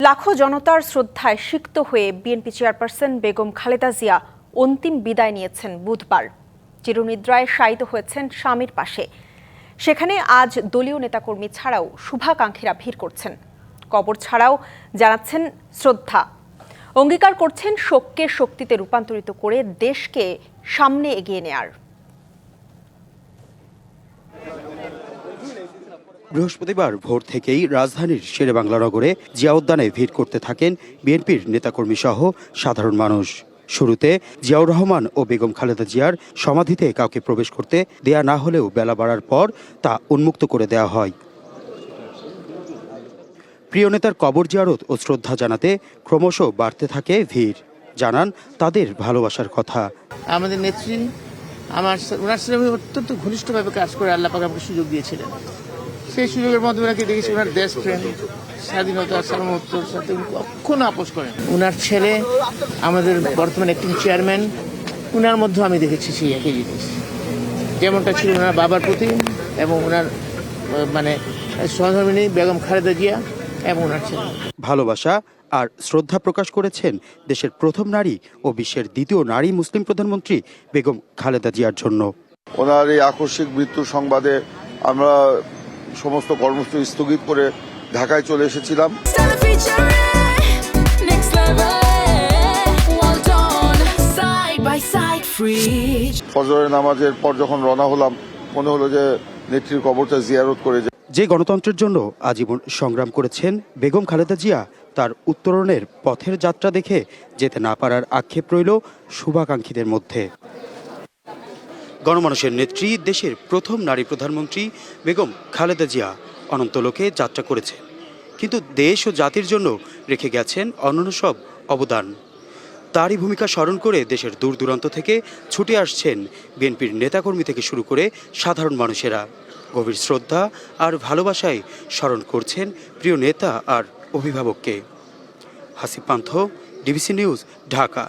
লাখো জনতার শ্রদ্ধায় সিক্ত হয়ে বিএনপি চেয়ারপারসন বেগম খালেদা জিয়া অন্তিম বিদায় নিয়েছেন বুধবার। চিরনিদ্রায় শায়িত হয়েছেন স্বামীর পাশে। সেখানে আজ দলীয় নেতাকর্মী ছাড়াও শুভাকাঙ্ক্ষীরা ভিড় করছেন। কবর ছাড়াও জানাচ্ছেন শ্রদ্ধা, অঙ্গীকার করছেন শোককে শক্তিতে রূপান্তরিত করে দেশকে সামনে এগিয়ে নেয়ার। বৃহস্পতিবার ভোর থেকেই রাজধানীর শেরেবাংলা নগরে জিয়া উদ্যানে ভিড় করতে থাকেন বিএনপির নেতাকর্মী সহ সাধারণ মানুষ। শুরুতে জিয়াউর রহমান ও বেগম খালেদা জিয়ার সমাধিতে কাউকে প্রবেশ করতে দেয়া না হলেও বেলা বাড়ার পর তা উন্মুক্ত করে দেওয়া হয়। প্রিয় নেতার কবর জিয়ারত ও শ্রদ্ধা জানাতে ক্রমশ বাড়তে থাকে ভিড়। জানান তাদের ভালোবাসার কথা। আমাদের নেত্রী ওনার সাথে অত্যন্ত ঘনিষ্ঠভাবে কাজ করে আল্লাহ পাক আমাকে সুযোগ দিয়েছিলেন। সেই সুযোগের মধ্যে ওনাকে দেখেছি ওনার দেশপ্রেম, স্বাধীনতা, সার্বভৌমত্বর সাথে কখনো আপোষ করেন। ওনার ছেলে আমাদের বর্তমান অ্যাক্টিং চেয়ারম্যান, ওনার মধ্যেও আমি দেখেছি সেই একই জিনিস, যেমনটা ছিল ওনার বাবার প্রতি এবং ওনার সহধর্মিণী বেগম খালেদা জিয়া এবং ওনার ছেলে। ভালোবাসা আর শ্রদ্ধা প্রকাশ করেছেন দেশের প্রথম নারী ও বিশ্বের দ্বিতীয় নারী মুসলিম প্রধানমন্ত্রী বেগম খালেদা জিয়ার জন্য। ওনার এই আকস্মিক মৃত্যুর সংবাদে আমরা সমস্ত কর্মসূচি স্থগিত করে ঢাকায় চলে এসেছিলাম। ফজরের নামাজের পর যখন রওনা হলাম, মনে হলো যে নেত্রীর কবরটা জিয়ারত করে যে গণতন্ত্রের জন্য আজীবন সংগ্রাম করেছেন বেগম খালেদা জিয়া, তার উত্তরণের পথের যাত্রা দেখে যেতে না পারার আক্ষেপ রইল শুভাকাঙ্ক্ষীদের মধ্যে। গণমানুষের নেত্রী, দেশের প্রথম নারী প্রধানমন্ত্রী বেগম খালেদা জিয়া অনন্ত লোকে যাত্রা করেছেন, কিন্তু দেশ ও জাতির জন্য রেখে গেছেন অনন্য সব অবদান। তারই ভূমিকা স্মরণ করে দেশের দূর দূরান্ত থেকে ছুটে আসছেন বিএনপির নেতাকর্মী থেকে শুরু করে সাধারণ মানুষেরা। গভীর শ্রদ্ধা আর ভালোবাসায় স্মরণ করছেন প্রিয় নেতা আর অভিভাবককে। হাসিব পান্থ, ডিবিসি নিউজ, ঢাকা।